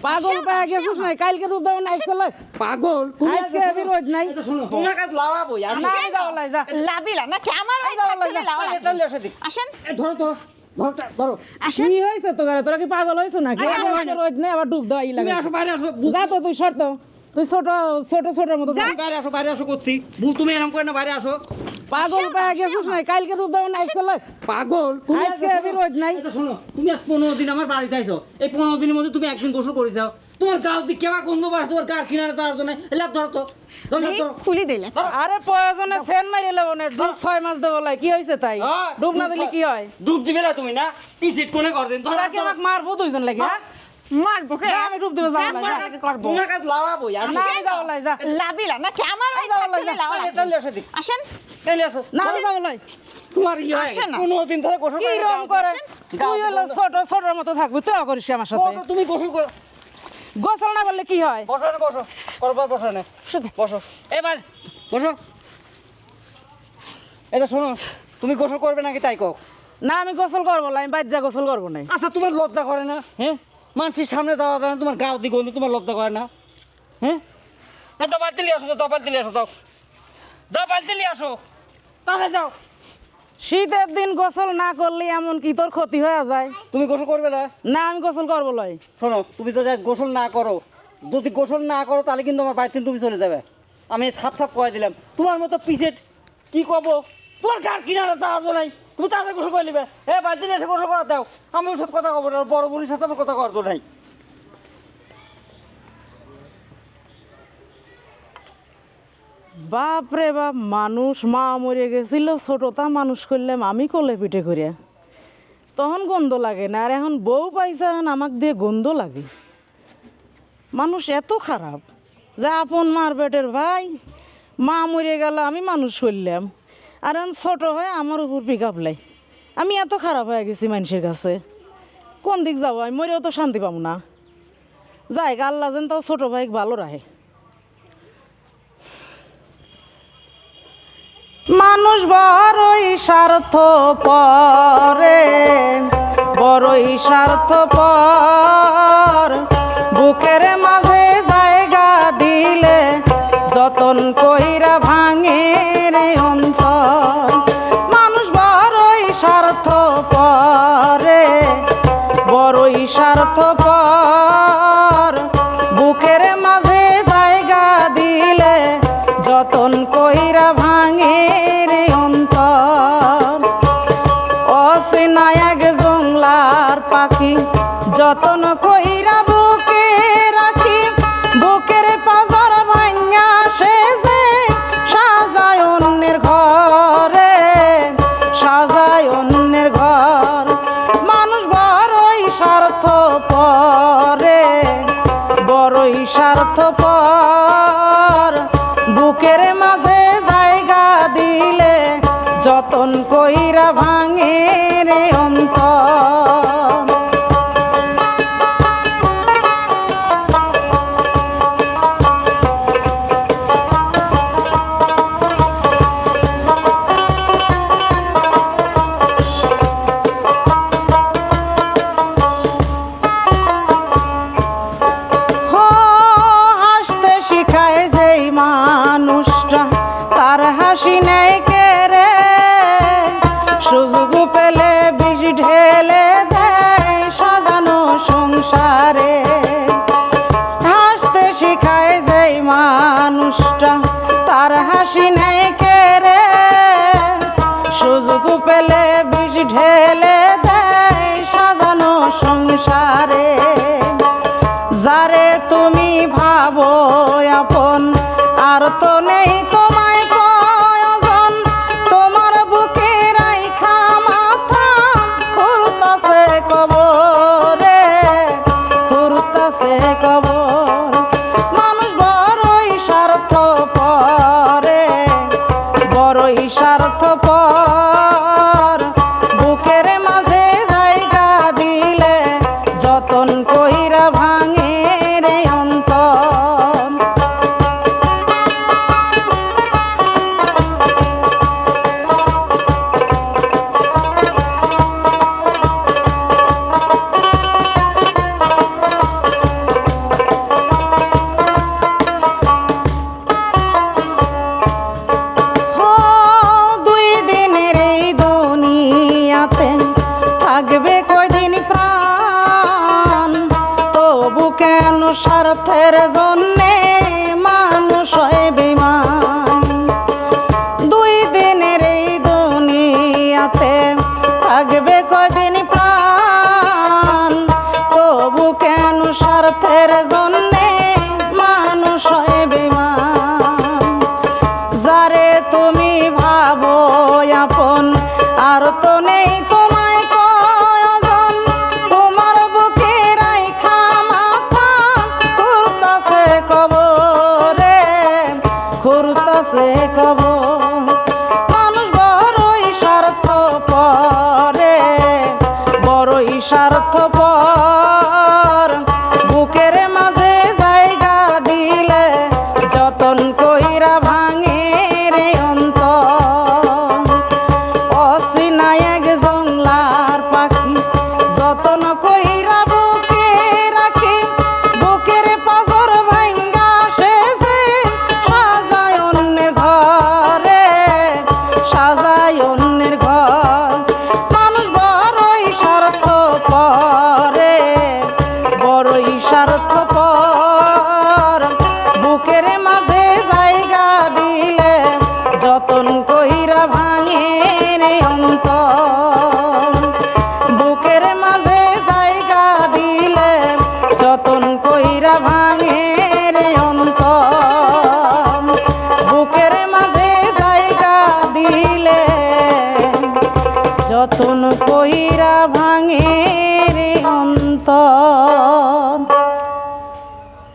পাগল পায় গেছিস না কালকে রূপ দাও না আজকে লয় পাগল আজকে আমি রোজ নাই এটা শোনো তোমার কাছে লাগাবো আর না আমি যাও লাই যা লাবিলা না কি আমার ওই যাও, থাকলে যাও। লাওয়া লাগবে। এটা লেসে দিক আসেন ধরো তো ধরো আসেন কি হইছে তো গারে তোরা কি পাগল হইছ নাকি আরে, আরে, আজকে রোজ নাই আবার ডুব দাও ই তুমি লাগে আসো বাইরে আসো যা তো তুই শর্ত তুই ছোট ছোট ছোটর মতো যা। বাইরে আসো করছি ভুল তুমি এরকম করে না বাইরে আসো পাগল পায় গেছিস না কালকে রূপ দাও না আজকে লয় পাগল আজকে আমি রোজ নাই এটা শোনো তুমি আজ 15 দিন আমার বাড়িতে আইছো এই 15 দিনের মধ্যে তুমি একদিন গোসল করে যাও তোমার গাও দি কেবা গন্ধ বাস তোমার কার কিনারে তার জন্য লাভ ধরো তো ধরো খুলি দিলে আরে প্রয়োজনে সেন মারি লেবো না ডুব 6 মাস দেবো লাই কি হইছে তাই হ্যাঁ, ডুব না দিলে কি হয় ডুব দিবে না তুমি না পিছিট কোনে কর দেন তোরা কি আমাকে মারবো দুইজন লাগে হ্যাঁ মারবো কে যা, আমি ডুব দেবো যাও লাই যা। করবো তোমার কাছে লাগাবো আর না আমি যাও লাই যা লাবিলা না কি আমার ওই যাও, থাকলে যাও। লাওয়া এটা লাগবে। লেসে দিক আসেন এই আসো না আমি যাও লাই তোমার ইয়ে হয় আসে না। 15 দিন ধরে গোসল কি রকম করে তুই হলো ছোট ছোটর মতো থাকবি তুই করিস আমার সাথে তুমি গোসল করো গোসল না করলে কি হয় বসো না বসো করবার বসো না বসো এবার বসো এটা শোনো তুমি গোসল করবে নাকি তাই কও না আমি গোসল করবো না আমি বাজ্যা গোসল করবো না আচ্ছা তোমার লজ্জা করে না হ্যাঁ মানুষের সামনে যাওয়া যায় না তোমার গাও দিকে গন্ধ তোমার লজ্জা করে না হ্যাঁ দবাল দিলে আসো দবাল দিলে আসো দবাল দিলে আসো তাহলে যাও শীতের দিন গোসল না করলে এমন কি তোর ক্ষতি হয়ে যায় তুমি গোসল করবে না না আমি গোসল করবো লয় শোনো তুমি তো যাই গোসল না করো যদি গোসল না করো তাহলে কিন্তু আমার বাড়িতে তুমি চলে যাবে আমি সাপ সাপ করে দিলাম তোমার মতো পিসেট কি করবো তোমার কার কিনারে তার নাই তুমি তাড়াতাড়ি গোসল করে নিবে বাড়িতে এসে গোসল করা দাও আমি ওসব কথা কব না বড় বোনের সাথে আমার কথা করতো নাই বাপ রে বাপ মানুষ মা মরে গেছিল ছোটতা মানুষ করলাম আমি কোলে পিঠে করে তখন গন্ধ লাগে না আর এখন বউ পাইছে এখন আমাকে দিয়ে গন্ধ লাগে মানুষ এত খারাপ যে আপন মার পেটের ভাই মা মরে গেল আমি মানুষ করলাম আর এখন ছোট হয়ে আমার উপর পিক আপলাই আমি এত খারাপ হয়ে গেছি মানুষের কাছে কোন দিক যাবো আমি মরেও তো শান্তি পাবো না যাই আল্লাহ যেন তাও ছোট ভাই ভালো রাখে মানুষ বড়ই স্বার্থ পরে বড়ই স্বার্থ পর বুকের মাঝে জায়গা দিলে যতন কইরা ভাঙে রে অন্তর মানুষ বড়ই স্বার্থ পরে বড়ই স্বার্থ পর বুকের মাঝে জায়গা দিলে যতন কইরা ভাঙে রে অন্তর অচেনা এক জংলার পাখি যতন কইরা বুকে রাখি বুকের পাজার ভাঙা সে যে সাজায় অন্যের ঘরে সাজায় অন্যের ঘর মানুষ বড়ই স্বার্থ পরে বড়ই স্বার্থ পর বুকের মাঝে জায়গা দিলে যতন কইরা ভাঙে রে অন্তর হো হাসতে শিখায় যেই মানুষটা তার হাসি নেই কেড়ে সুযোগ পেলে বিষ ঢেলে দেয় সাজানো সংসারে হাসতে শিখায় যেই মানুষটা তার হাসি নেই কেড়ে সুযোগ পেলে বিষ ঢেলে দেয় সাজানো সংসারে যারে তুমি ভাবো আপন আর তো নেই তোমায় প্রয়োজন তোমার বুকে রাইখা মাথা খুরতাছে কবরে খুরতাছে কবর মানুষ বড়ই স্বার্থ পরে বড়ই স্বার্থ পর বুকের মাঝে জায়গা দিলে যতন কইরা ভাঙে রে অন্তর কেন স্বার্থের জন্যে মানুষ হয় বেঈমান। 2 দিনের এই দুনিয়াতে থাকবে কদিন প্রাণ, তবু কেন স্বার্থের জন্যে মানুষ হয় বেঈমান। যারে তুমি ভাবো আপন আর তো নেই তোমায় প্রয়োজন, তোমার বুকে রাইখা মাথা খুরতাছে কবরে, খুরতাছে কবর। মানুষ বড়ই স্বার্থপর রে, বড়ই স্বার্থপর। বুকের মাঝে জায়গা দিলে যতন কইরা ভাঙে রে অন্তর। অচিনা এক জংলার পাখি যতন কইরা বুকে রাখি, বুকের পাজর ভাঙ্গা শেষে সাজায় অন্যের ঘরে, সাজায় অন্যের ঘর। মানুষ বড়ই স্বার্থপর রে, বড়ই স্বার্থপর। বুকের মাঝে জায়গা দিলে যতন কইরা ভাঙে রে অন্তর। বুকের মাঝে জায়গা দিলে যতন কইরা ভাঙে